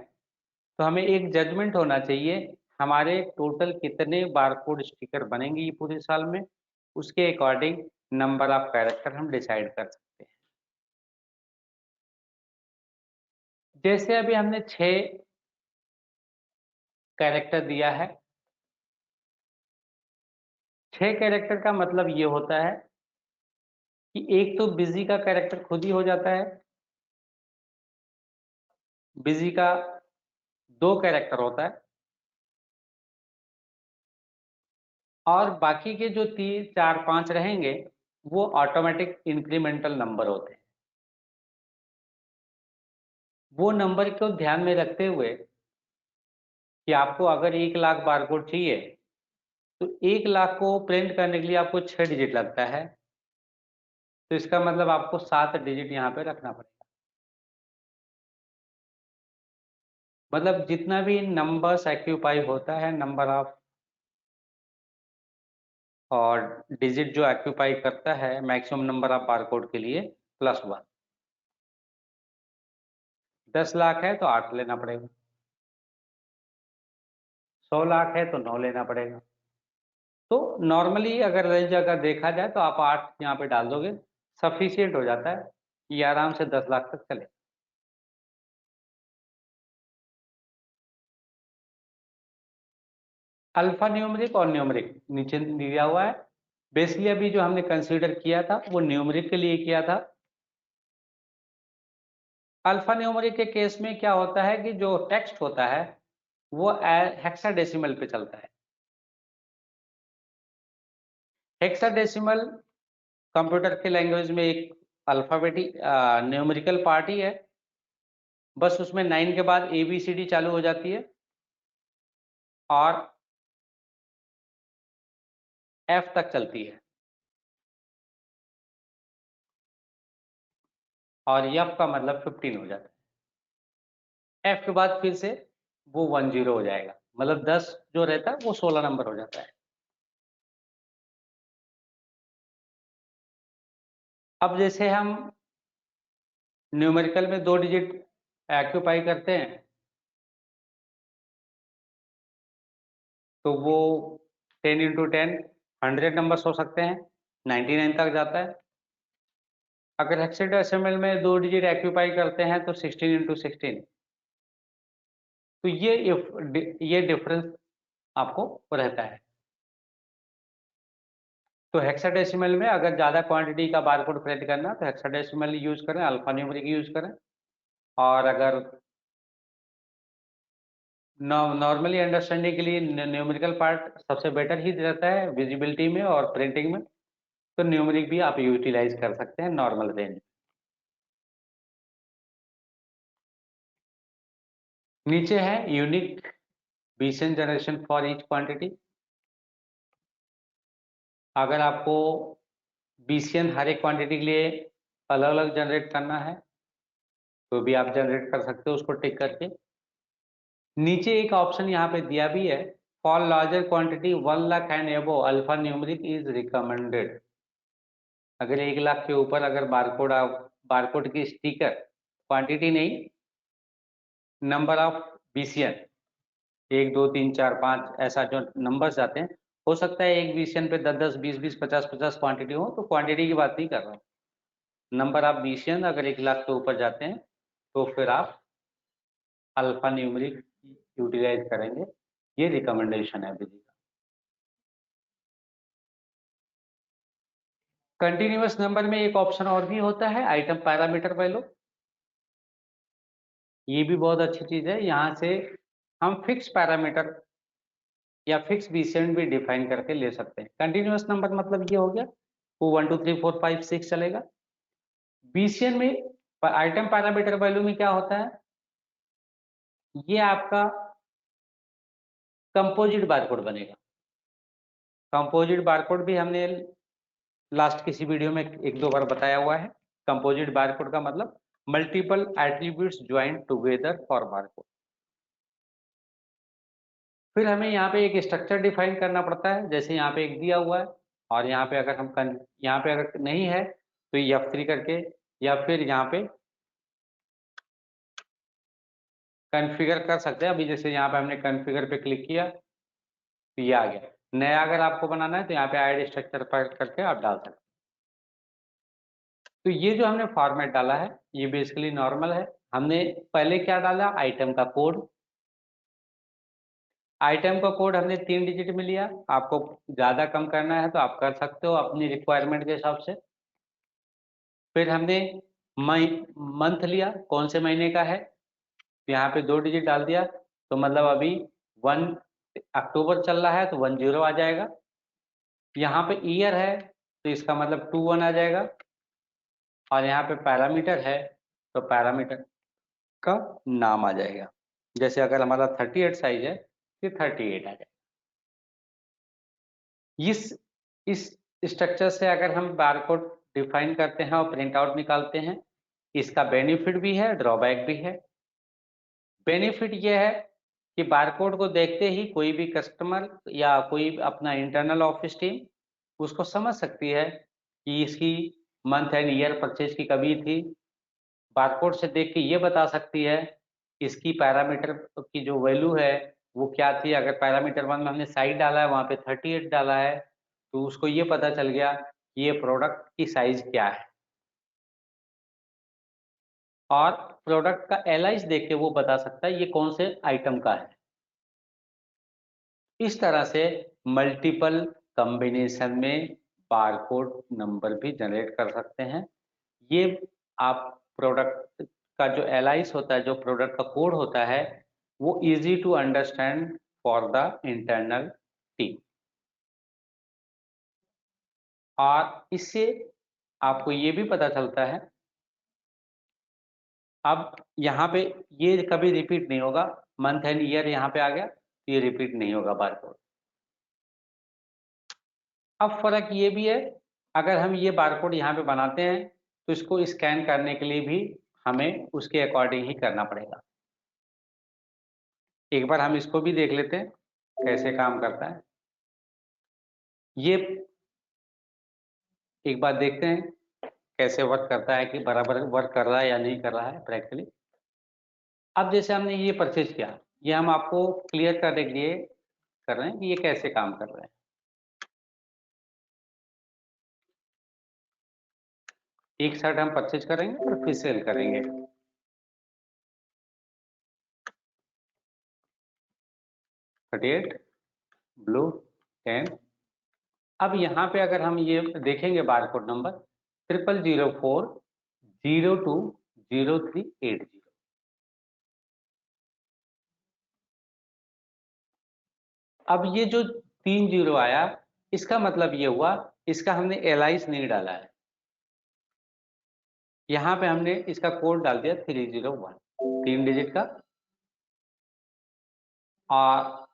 तो हमें एक जजमेंट होना चाहिए हमारे टोटल कितने बारकोड स्टिकर बनेंगे ये पूरे साल में, उसके अकॉर्डिंग नंबर ऑफ कैरेक्टर हम डिसाइड कर सकते हैं। जैसे अभी हमने 6 कैरेक्टर दिया है, 6 कैरेक्टर का मतलब ये होता है कि एक तो बिजी का कैरेक्टर खुद ही हो जाता है, बिजी का 2 कैरेक्टर होता है, और बाकी के जो 3 4 5 रहेंगे वो ऑटोमेटिक इंक्रीमेंटल नंबर होते हैं। वो नंबर को ध्यान में रखते हुए कि आपको अगर 1 लाख बारकोड चाहिए तो 1 लाख को प्रिंट करने के लिए आपको 6 डिजिट लगता है, तो इसका मतलब आपको 7 डिजिट यहाँ पे रखना पड़ेगा। मतलब जितना भी नंबर्स एक्यूपाई होता है, नंबर ऑफ और डिजिट जो एक्यूपाई करता है मैक्सिमम नंबर ऑफ बारकोड के लिए +1। 10 लाख है तो 8 लेना पड़ेगा, 100 लाख है तो 9 लेना पड़ेगा। तो नॉर्मली अगर रेंज अगर देखा जाए तो आप 8 यहाँ पे डाल दोगे, सफिशियंट हो जाता है, ये आराम से 10 लाख तक चले। अल्फा न्यूमरिक और न्यूमरिक नीचे दिया हुआ है। बेसिकली अभी जो हमने कंसीडर किया था वो न्यूमरिक के लिए किया था, अल्फा न्यूमेरिक के केस में क्या होता है कि जो टेक्स्ट होता है वो हेक्साडेसिमल पे चलता है। हेक्साडेसिमल कंप्यूटर के लैंग्वेज में एक अल्फाबेटिक न्यूमेरिकल पार्टी है, बस उसमें 9 के बाद ABCD चालू हो जाती है और F तक चलती है, और F का मतलब 15 हो जाता है। F के बाद फिर से वो 10 हो जाएगा, मतलब 10 जो रहता है वो 16 नंबर हो जाता है। अब जैसे हम न्यूमेरिकल में 2 डिजिट ऑक्यूपाई करते हैं तो वो 10 × 10 100 नंबर्स हो सकते हैं, 99 तक जाता है। अगर हेक्साडेसिमल में 2 डिजिट ऑक्यूपाई करते हैं तो 16 × 16, तो ये डिफरेंस आपको रहता है। तो हेक्साडेसिमल में अगर ज़्यादा क्वांटिटी का बारकोड प्रिंट करना तो हेक्साडेसिमल यूज करें, अल्फा न्यूमेरिक यूज करें। और अगर नॉर्मली अंडरस्टैंडिंग के लिए न्यूमेरिकल पार्ट सबसे बेटर ही रहता है विजिबिलिटी में और प्रिंटिंग में, तो न्यूमेरिक भी आप यूटिलाइज कर सकते हैं नॉर्मल रेंज। नीचे है यूनिक बीसियन जनरेशन फॉर ईच क्वांटिटी। अगर आपको बीसियन हर एक क्वांटिटी के लिए अलग अलग जनरेट करना है तो भी आप जनरेट कर सकते हो उसको टिक करके। नीचे एक ऑप्शन यहाँ पे दिया भी है, for larger quantity 1 lakh and एबो अल्फा न्यूमेरिक इज रिकमेंडेड। अगर 1 लाख के ऊपर अगर बारकोड की स्टिकर क्वांटिटी नहीं, नंबर ऑफ बीसीएन 1 2 3 4 5 ऐसा जो नंबर्स जाते हैं, हो सकता है एक बीसीएन पे 10 10 20 20 50 50 क्वांटिटी हो, तो क्वांटिटी की बात नहीं कर रहा हूँ। नंबर ऑफ बीसीएन अगर 1 लाख के ऊपर जाते हैं तो फिर आप अल्फा न्यूमेरिक यूटिलाइज करेंगे, ये रिकमेंडेशन है विधि का। कंटिन्यूअस नंबर में एक ऑप्शन और भी होता है, आइटम पैरामीटर वैल्यू। ये भी बहुत अच्छी चीज है, यहाँ से हम फिक्स पैरामीटर या फिक्स बीसीएन भी डिफाइन करके ले सकते हैं। कंटिन्यूअस नंबर मतलब ये हो गया वो 1 2 3 4 5 6 चलेगा। बीसीएन में आइटम पैरामीटर वैल्यू में क्या होता है, ये आपका कंपोजिट बारकोड बनेगा। कंपोजिट बारकोड भी हमने लास्ट किसी वीडियो में 1 2 बार बताया हुआ है। कंपोजिट बारकोड का मतलब multiple attributes joint together for barcode. फिर हमें यहाँ पे एक स्ट्रक्चर डिफाइन करना पड़ता है, जैसे यहाँ पे एक दिया हुआ है और यहाँ पे अगर हम यहाँ पे अगर नहीं है तो F3 करके, या फिर यहाँ पे कॉन्फ़िगर कर सकते हैं। अभी जैसे यहाँ पे हमने कॉन्फ़िगर पे क्लिक किया तो ये आ गया। नया अगर आपको बनाना है तो यहाँ पे ऐड स्ट्रक्चर पर करके आप डाल सकते हैं। तो ये जो हमने फॉर्मेट डाला है ये बेसिकली नॉर्मल है। हमने पहले क्या डाला, आइटम का कोड। आइटम का कोड हमने 3 डिजिट में लिया। आपको ज़्यादा कम करना है तो आप कर सकते हो अपनी रिक्वायरमेंट के हिसाब से। फिर हमने मंथ लिया, कौन से महीने का है, यहाँ पे 2 डिजिट डाल दिया, तो मतलब अभी 1 अक्टूबर चल रहा है तो 10 आ जाएगा। यहाँ पे ईयर है तो इसका मतलब 21 आ जाएगा। और यहाँ पे पैरामीटर है तो पैरामीटर का नाम आ जाएगा। जैसे अगर हमारा 38 साइज है तो 38 आ जाएगा। इस स्ट्रक्चर से अगर हम बारकोड डिफाइन करते हैं और प्रिंट आउट निकालते हैं, इसका बेनिफिट भी है, ड्रॉबैक भी है। बेनिफिट ये है कि बारकोड को देखते ही कोई भी कस्टमर या कोई अपना इंटरनल ऑफिस टीम उसको समझ सकती है कि इसकी मंथ एंड ईयर परचेज की कभी थी। बारकोड से देख के ये बता सकती है इसकी पैरामीटर की जो वैल्यू है वो क्या थी। अगर पैरामीटर 1 में हमने साइज डाला है, वहाँ पे 38 डाला है, तो उसको ये पता चल गया कि ये प्रोडक्ट की साइज क्या है। और प्रोडक्ट का एलाइज देख के वो बता सकता है ये कौन से आइटम का है। इस तरह से मल्टीपल कॉम्बिनेशन में बारकोड नंबर भी जनरेट कर सकते हैं। ये आप प्रोडक्ट का जो एलाइस होता है, जो प्रोडक्ट का कोड होता है, वो easy to understand for the internal team. और इससे आपको ये भी पता चलता है, अब यहाँ पे ये कभी रिपीट नहीं होगा, मंथ एंड ईयर यहाँ पे आ गया, तो ये रिपीट नहीं होगा बारकोड। अब फर्क ये भी है, अगर हम ये बारकोड यहाँ पे बनाते हैं तो इसको स्कैन करने के लिए भी हमें उसके अकॉर्डिंग ही करना पड़ेगा। एक बार हम इसको भी देख लेते हैं कैसे काम करता है। ये एक बार देखते हैं कैसे वर्क करता है, कि बराबर वर्क कर रहा है या नहीं कर रहा है प्रैक्टिकली। अब जैसे हमने ये परचेज किया, ये हम आपको क्लियर करने के लिए कर रहे हैं कि ये कैसे काम कर रहा है। एक शर्ट हम परचेज करेंगे और फिर सेल करेंगे। $38 ब्लू 10। अब यहाँ पे अगर हम ये देखेंगे बारकोड नंबर 0004020380। अब ये जो 3 जीरो आया, इसका मतलब ये हुआ इसका हमने एलाइस नहीं डाला है, यहाँ पे हमने इसका कोड डाल दिया 301, 3 डिजिट का। और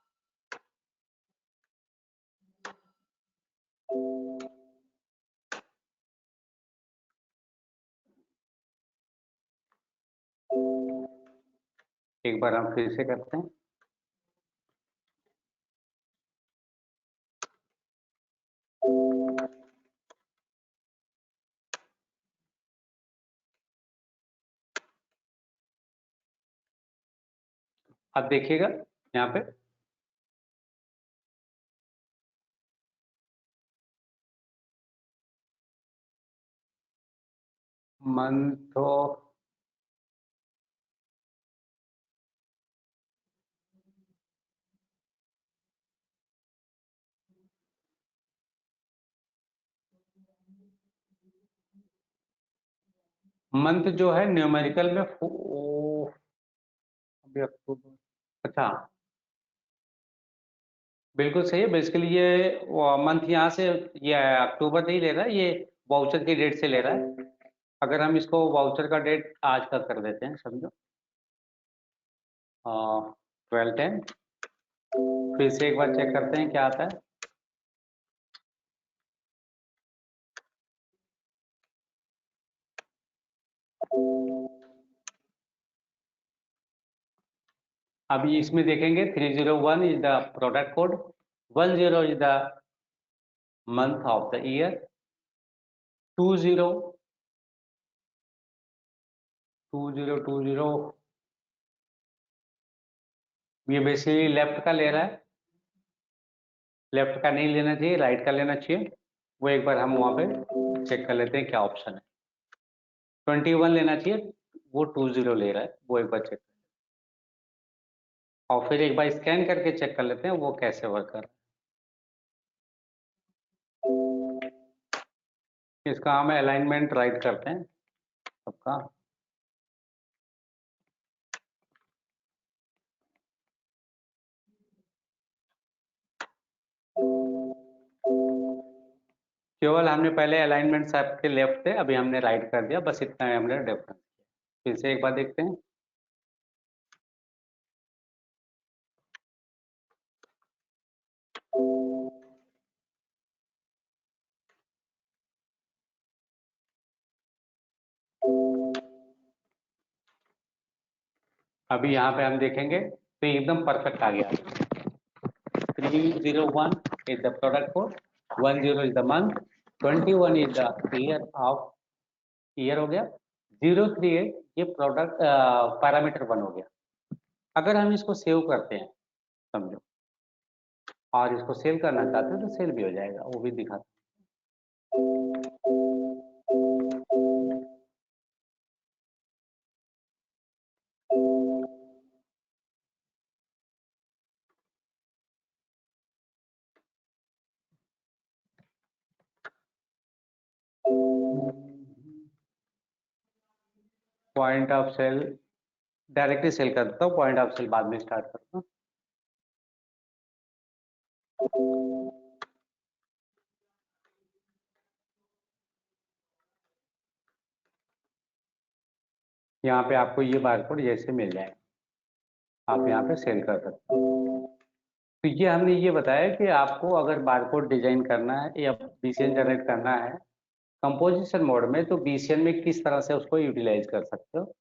एक बार हम फिर से करते हैं। अब देखिएगा यहाँ पे मंथ ऑफ मंथ जो है न्यूमेरिकल में अभी अक्टूबर, अच्छा बिल्कुल सही है। बेसिकली ये मंथ यहाँ से ये अक्टूबर नहीं ले रहा है, ये वाउचर की डेट से ले रहा है। अगर हम इसको वाउचर का डेट आज का कर देते हैं, समझो 12/10, फिर से एक बार चेक करते हैं क्या आता है। अभी इसमें देखेंगे 301 is the product code, 10 is the month of the year, 20 ये बेसिकली लेफ्ट का ले रहा है, लेफ्ट का नहीं लेना चाहिए, राइट का लेना चाहिए। वो एक बार हम वहाँ पे चेक कर लेते हैं क्या ऑप्शन है। 21 लेना चाहिए, वो 20 ले रहा है, वो एक बार चेक, और फिर एक बार स्कैन करके चेक कर लेते हैं वो कैसे वर्क कर रहा है। इसका हम अलाइनमेंट राइट करते हैं सबका। केवल हमने पहले अलाइनमेंट सबके लेफ्ट थे, अभी हमने राइट कर दिया, बस इतना ही हमने डिफरेंस किया। फिर से एक बार देखते हैं। अभी यहाँ पे हम देखेंगे तो एकदम परफेक्ट आ गया। 301 is the product code, 10 is the month, 21 is the year of year हो गया, 038 ये प्रोडक्ट पैरामीटर 1 हो गया। अगर हम इसको सेव करते हैं समझो, और इसको सेल करना चाहते हैं तो सेल भी हो जाएगा, वो भी दिखाते हैं। Point of sale directly sale कर देता हूँ, पॉइंट ऑफ सेल बाद में स्टार्ट करता हूँ। यहाँ पे आपको ये बारकोड जैसे मिल जाए, आप यहाँ पे सेल कर सकते हो। तो ये हमने ये बताया कि आपको अगर बारकोड डिजाइन करना है या बीसीएन जनरेट करना है कंपोजिशन मोड में, तो बीसीएन में किस तरह से उसको यूटिलाइज कर सकते हो।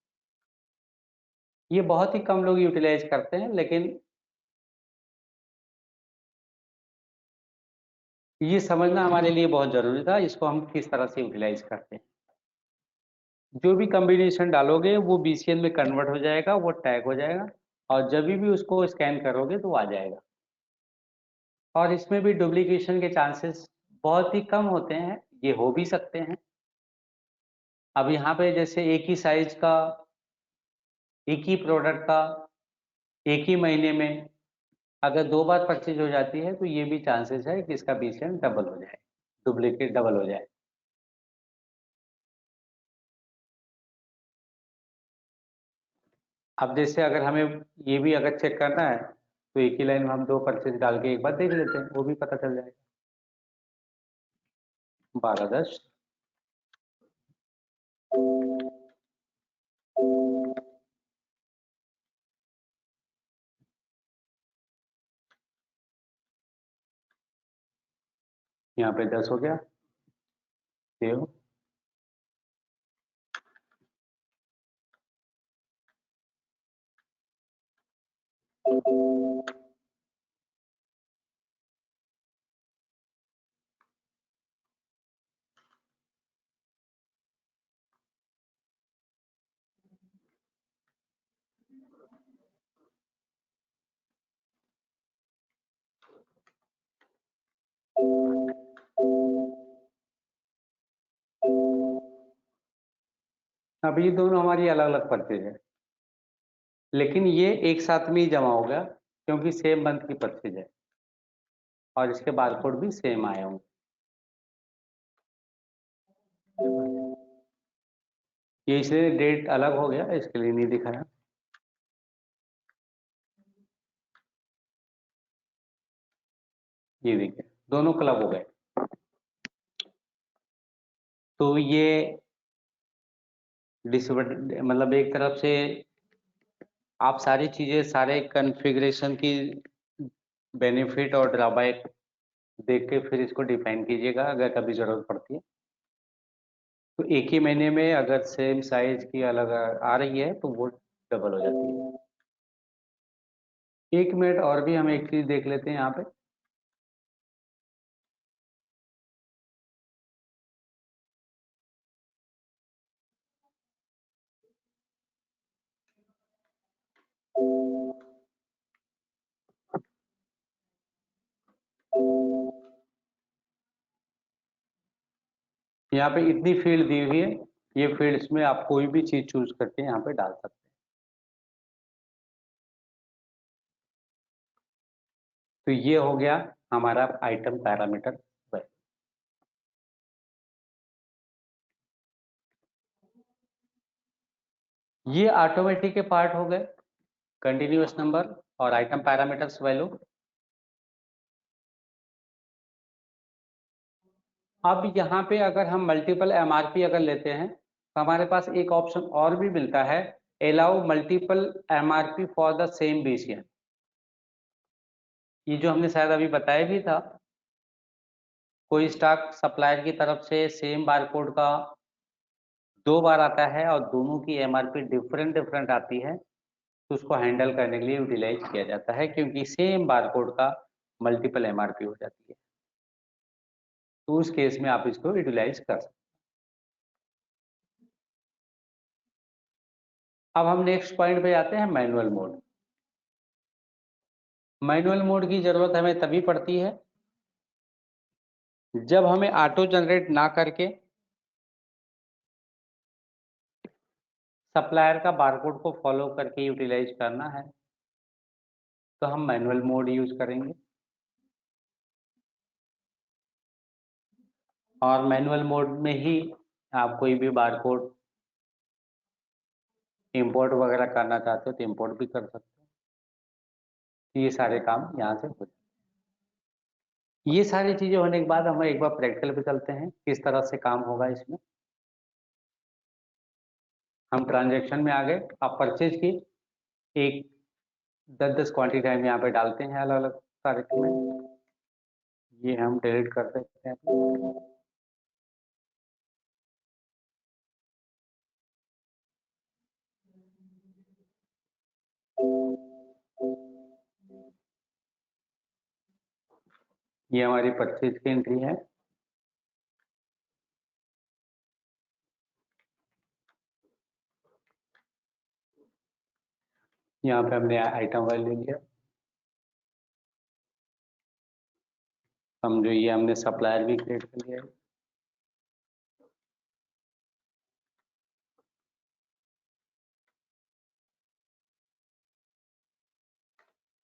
ये बहुत ही कम लोग यूटिलाइज करते हैं, लेकिन ये समझना हमारे लिए बहुत जरूरी था, इसको हम किस तरह से यूटिलाइज करते हैं। जो भी कॉम्बिनेशन डालोगे वो बीसीएन में कन्वर्ट हो जाएगा, वो टैग हो जाएगा, और जब भी उसको स्कैन करोगे तो आ जाएगा। और इसमें भी डुप्लीकेशन के चांसेस बहुत ही कम होते हैं, ये हो भी सकते हैं। अब यहाँ पे जैसे एक ही साइज का एक ही प्रोडक्ट का एक ही महीने में अगर 2 बार परचेज हो जाती है, तो ये भी चांसेस है कि इसका बीसीएन डबल हो जाए, डुप्लीकेट डबल हो जाए। अब जैसे अगर हमें ये भी अगर चेक करना है, तो एक ही लाइन में हम 2 परचेज डाल के एक बार देख लेते हैं, वो भी पता चल जाएगा। 12-10 यहाँ पे 10 हो गया, सेव। अब ये दोनों हमारी अलग अलग परचेज है, लेकिन ये एक साथ में ही जमा हो गया क्योंकि सेम मंथ की परचेज है और इसके बारकोड भी सेम आए होंगे। ये इसलिए डेट अलग हो गया, इसके लिए नहीं दिखाया। ये देखिए दोनों क्लब हो गए। तो ये मतलब एक तरफ से आप सारी चीजें सारे कॉन्फ़िगरेशन की बेनिफिट और ड्रॉबैक देख के फिर इसको डिफाइन कीजिएगा, अगर कभी जरूरत पड़ती है। तो एक ही महीने में अगर सेम साइज की अलग आ रही है तो वो डबल हो जाती है। 1 मिनट और भी हम एक चीज देख लेते हैं यहाँ पे। यहाँ पे इतनी फील्ड दी हुई है, ये फील्ड्स में आप कोई भी चीज चूज करके यहाँ पे डाल सकते हैं। तो ये हो गया हमारा आइटम पैरामीटर। ये ऑटोमेटिक के पार्ट हो गए, कंटिन्यूअस नंबर और आइटम पैरामीटर्स वैल्यू। अब यहाँ पे अगर हम मल्टीपल एमआरपी अगर लेते हैं तो हमारे पास एक ऑप्शन और भी मिलता है, allow multiple MRP for the same BCN. ये जो हमने शायद अभी बताया भी था, कोई स्टॉक सप्लायर की तरफ से सेम बारकोड का 2 बार आता है और दोनों की एमआरपी डिफरेंट डिफरेंट आती है, तो उसको हैंडल करने के लिए यूटिलाइज किया जाता है, क्योंकि सेम बारकोड का मल्टीपल एमआरपी हो जाती है। तो उस केस में आप इसको यूटिलाइज कर सकते हैं। अब हम नेक्स्ट पॉइंट पे जाते हैं, मैनुअल मोड। मैनुअल मोड की जरूरत हमें तभी पड़ती है जब हमें ऑटो जनरेट ना करके सप्लायर का बारकोड को फॉलो करके यूटिलाइज करना है, तो हम मैनुअल मोड यूज करेंगे। और मैनुअल मोड में ही आप कोई भी बारकोड इंपोर्ट वगैरह करना चाहते हो तो इंपोर्ट भी कर सकते हो। ये सारे काम यहाँ से हो जाते हैं। ये सारी चीजें होने के बाद हम एक बार प्रैक्टिकल पे चलते हैं किस तरह से काम होगा इसमें। हम ट्रांजेक्शन में आ गए, आप परचेज की एक 10-10 क्वांटिटी हम यहाँ पे डालते हैं अलग अलग तारीख में। ये हम डिलीट कर देते हैं। ये हमारी परचेज की एंट्री है। यहाँ पे हमने आइटम वाइज ले लिया। समझो ये हमने सप्लायर भी क्रिएट कर लिया है।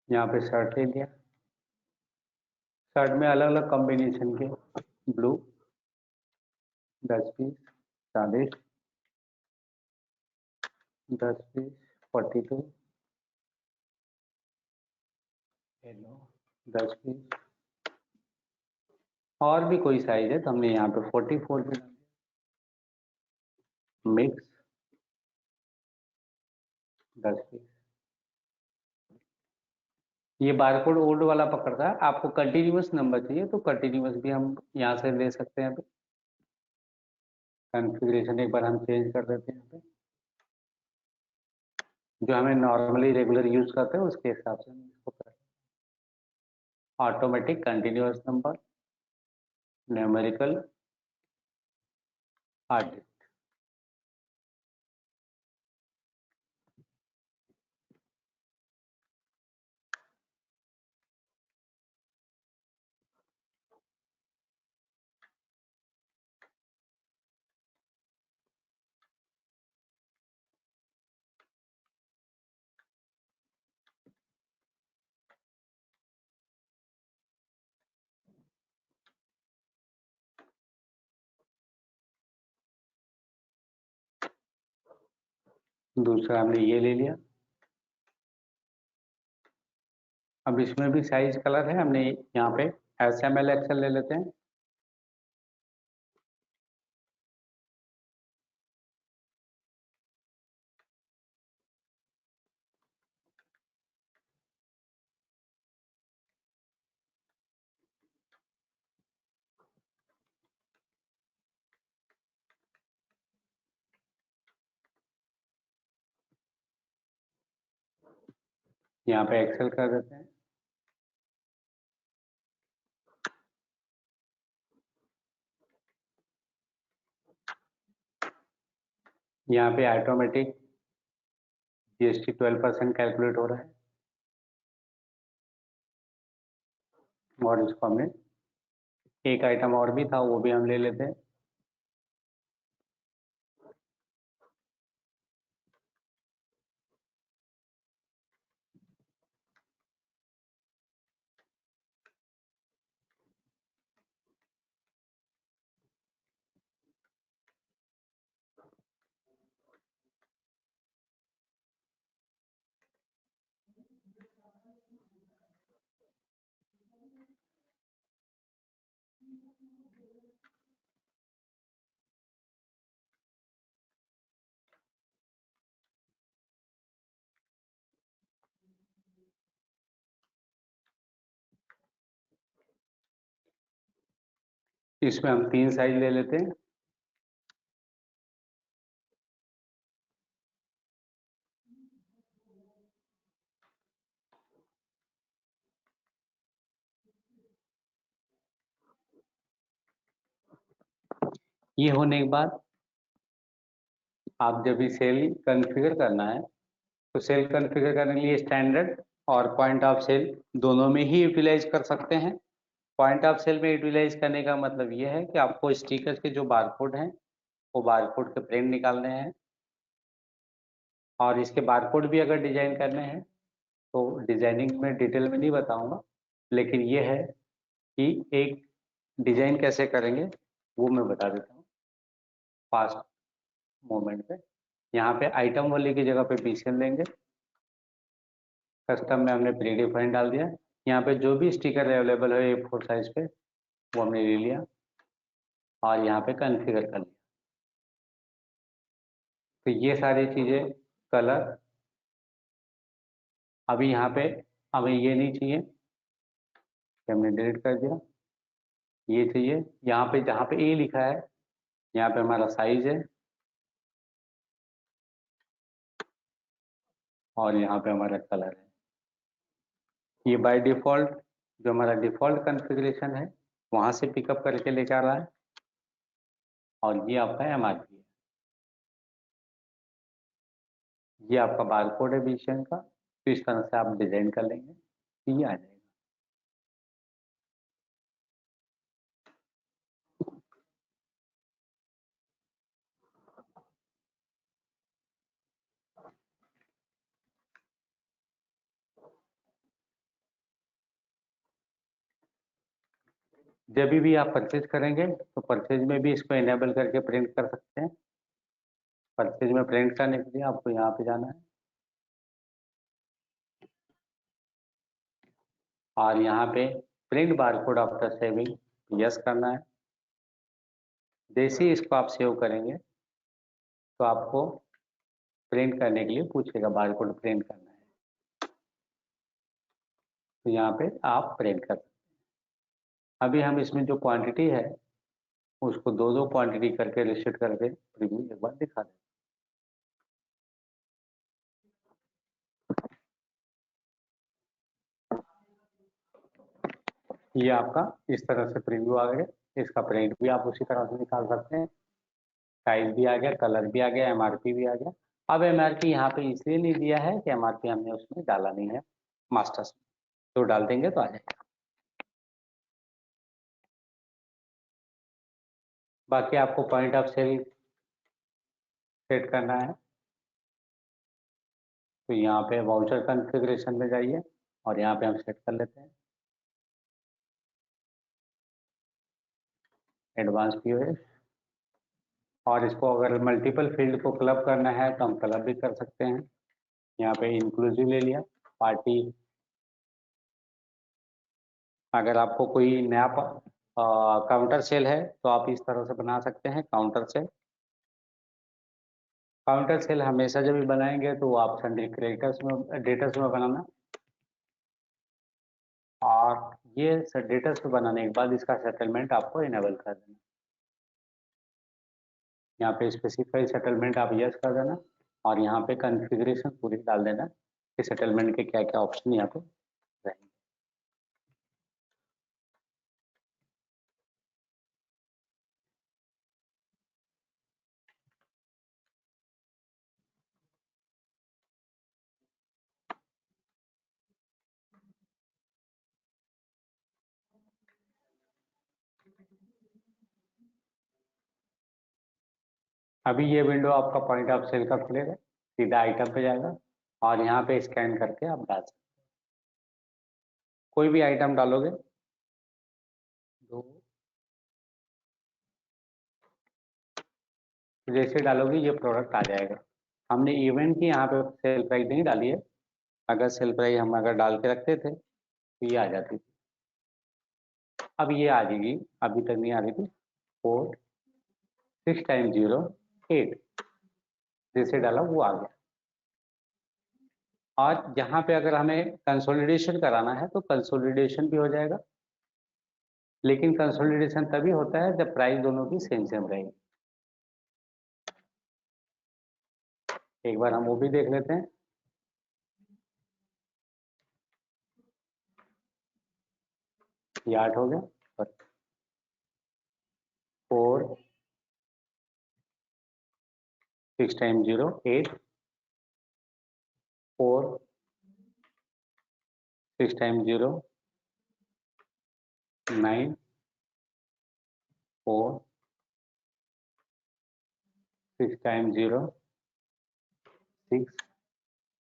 यहाँ पे शर्ट ले लिया। शर्ट में अलग अलग कॉम्बिनेशन के blue 10 piece, 40, 10 piece, 42, yellow 10 piece, और भी कोई साइज है तो हमने यहाँ पे 44 भी डाल दिया। Mix 10 piece. ये बारकोड ओल्ड वाला पकड़ता है, आपको कंटिन्यूअस नंबर चाहिए तो कंटिन्यूअस भी हम यहाँ से ले सकते हैं। कॉन्फ़िगरेशन एक बार हम चेंज कर देते हैं यहाँ पे, जो हमें नॉर्मली रेगुलर यूज करते हैं उसके हिसाब से हम इसको करें। Automatic continuous number, numerical, hard. दूसरा हमने ये ले लिया। अब इसमें भी साइज कलर है, हमने यहाँ पे SML एक्सेल ले लेते हैं। यहाँ पे एक्सेल कर देते हैं। यहाँ पे ऑटोमेटिक GST 12% कैलकुलेट हो रहा है। और इसको हमने एक आइटम और भी था वो भी हम ले लेते हैं। इसमें हम 3 साइज ले लेते हैं। ये होने के बाद आप जब भी सेल कॉन्फ़िगर करना है तो सेल कॉन्फ़िगर करने के लिए स्टैंडर्ड और पॉइंट ऑफ सेल दोनों में ही यूटिलाइज कर सकते हैं। पॉइंट ऑफ सेल में यूटिलाइज करने का मतलब ये है कि आपको स्टिकर के जो बारकोड हैं वो बारकोड के प्रिंट निकालने हैं, और इसके बारकोड भी अगर डिजाइन करने हैं तो डिजाइनिंग में डिटेल में नहीं बताऊंगा, लेकिन ये है कि एक डिजाइन कैसे करेंगे वो मैं बता देता हूँ फास्ट मोमेंट पे। यहाँ पे आइटम वाले की जगह पे BCL देंगे। कस्टम में हमने प्री डिफाइन डाल दिया। यहाँ पे जो भी स्टिकर अवेलेबल है A4 साइज पे वो हमने ले लिया और यहाँ पे कॉन्फ़िगर कर लिया। तो ये सारी चीज़ें कलर, अभी यहाँ पे हमें ये नहीं चाहिए, हमने डिलीट कर दिया। ये चाहिए, यहाँ पे जहाँ पे A लिखा है यहाँ पे हमारा साइज है और यहाँ पे हमारा कलर है। ये बाय डिफ़ॉल्ट जो हमारा डिफ़ॉल्ट कॉन्फ़िगरेशन है वहाँ से पिकअप करके लेके आ रहा है और ये आपका MRP है। ये आपका बारकोड है BCL का। तो इस तरह से आप डिज़ाइन कर लेंगे तो ये आ जाएगा। जब भी आप परचेज करेंगे तो परचेज में भी इसको इनेबल करके प्रिंट कर सकते हैं। परचेज में प्रिंट करने के लिए आपको यहाँ पे जाना है और यहाँ पे print barcode after saving yes करना है। जैसे ही इसको आप सेव करेंगे तो आपको प्रिंट करने के लिए पूछेगा, बारकोड प्रिंट करना है तो यहाँ पे आप प्रिंट कर सकते हैं। अभी हम इसमें जो क्वांटिटी है उसको दो दो क्वांटिटी करके रिसेट करके प्रीव्यू एक बार दिखा दें। ये आपका इस तरह से प्रीव्यू आ गया। इसका प्रिंट भी आप उसी तरह से निकाल सकते हैं। साइज भी आ गया, कलर भी आ गया, MRP भी आ गया। अब MRP यहाँ पे इसलिए नहीं दिया है कि MRP हमने उसमें डाला नहीं है मास्टर्स में, तो डाल देंगे तो आ जाएगा। बाकी आपको पॉइंट ऑफ सेल सेट करना है तो यहाँ पे वाउचर कॉन्फ़िगरेशन में जाइए और यहाँ पे हम सेट कर लेते हैं एडवांस POS। और इसको अगर मल्टीपल फील्ड को क्लब करना है तो हम क्लब भी कर सकते हैं। यहाँ पे इंक्लूसिव ले लिया पार्टी। अगर आपको कोई नया काउंटर सेल है तो आप इस तरह से बना सकते हैं काउंटर सेल। काउंटर सेल हमेशा जब भी बनाएंगे तो वो आप सन्डे क्रेडिटर्स में डेटर्स में बनाना और ये डेटर्स में बनाने के बाद इसका सेटलमेंट आपको इनेबल कर देना। यहाँ पे स्पेसिफाई सेटलमेंट आप यस कर देना और यहाँ पे कॉन्फ़िगरेशन पूरी डाल देना कि सेटलमेंट के क्या क्या ऑप्शन यहाँ पे रहेंगे। अभी ये विंडो आपका पॉइंट ऑफ सेल का खुलेगा, सीधा आइटम पे जाएगा और यहाँ पे स्कैन करके आप डाल सकते हैं। कोई भी आइटम डालोगे तो जैसे डालोगे ये प्रोडक्ट आ जाएगा। हमने इवेंट की यहाँ पे सेल प्राइस नहीं डाली है। अगर सेल प्राइस हम अगर डाल के रखते थे तो ये आ जाती थी। अब ये आ जाएगी, अभी तक नहीं आ रही थी। 46 टाइम 0 8 जैसे डाला वो आ गया। और यहाँ पे अगर हमें कंसोलिडेशन कराना है तो कंसोलिडेशन भी हो जाएगा, लेकिन कंसोलिडेशन तभी होता है जब प्राइस दोनों की सेम सेम रहेगी। एक बार हम वो भी देख लेते हैं। ये 8 हो गया। 4 6 टाइम 0 8 4 6 टाइम 0 9 4 6 टाइम 0 6।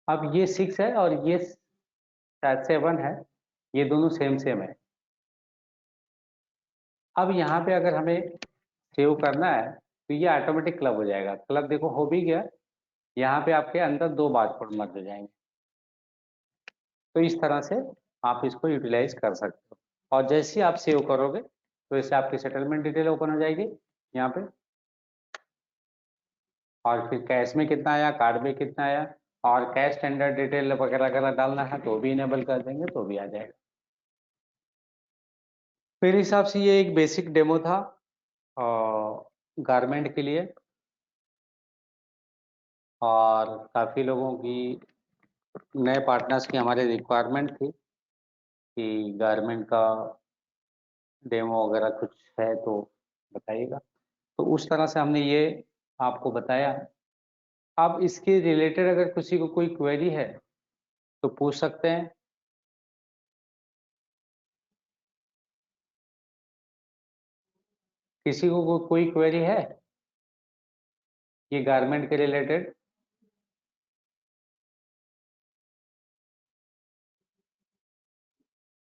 अब ये 6 है और ये शायद 7 है, ये दोनों सेम सेम है। अब यहाँ पे अगर हमें सेव करना है तो ये ऑटोमेटिक क्लब हो जाएगा। क्लब देखो हो भी गया यहाँ पे आपके अंदर 2 बारकोड मर्ज हो जाएंगे। तो इस तरह से आप इसको यूटिलाइज कर सकते हो। और जैसे ही आप सेव करोगे तो इससे आपकी सेटलमेंट डिटेल ओपन हो जाएगी यहाँ पे, और फिर कैश में कितना आया, कार्ड में कितना आया, और कैश स्टैंडर्ड डिटेल वगैरह अगर डालना है तो भी इनेबल कर देंगे तो भी आ जाएगा। मेरे हिसाब से ये एक बेसिक डेमो था गारमेंट के लिए, और काफ़ी लोगों की, नए पार्टनर्स की हमारे रिक्वायरमेंट थी कि गारमेंट का डेमो वगैरह कुछ है तो बताइएगा। तो उस तरह से हमने ये आपको बताया। अब इसके रिलेटेड अगर किसी को कोई क्वेरी है तो पूछ सकते हैं। किसी को कोई क्वेरी है ये गारमेंट के रिलेटेड?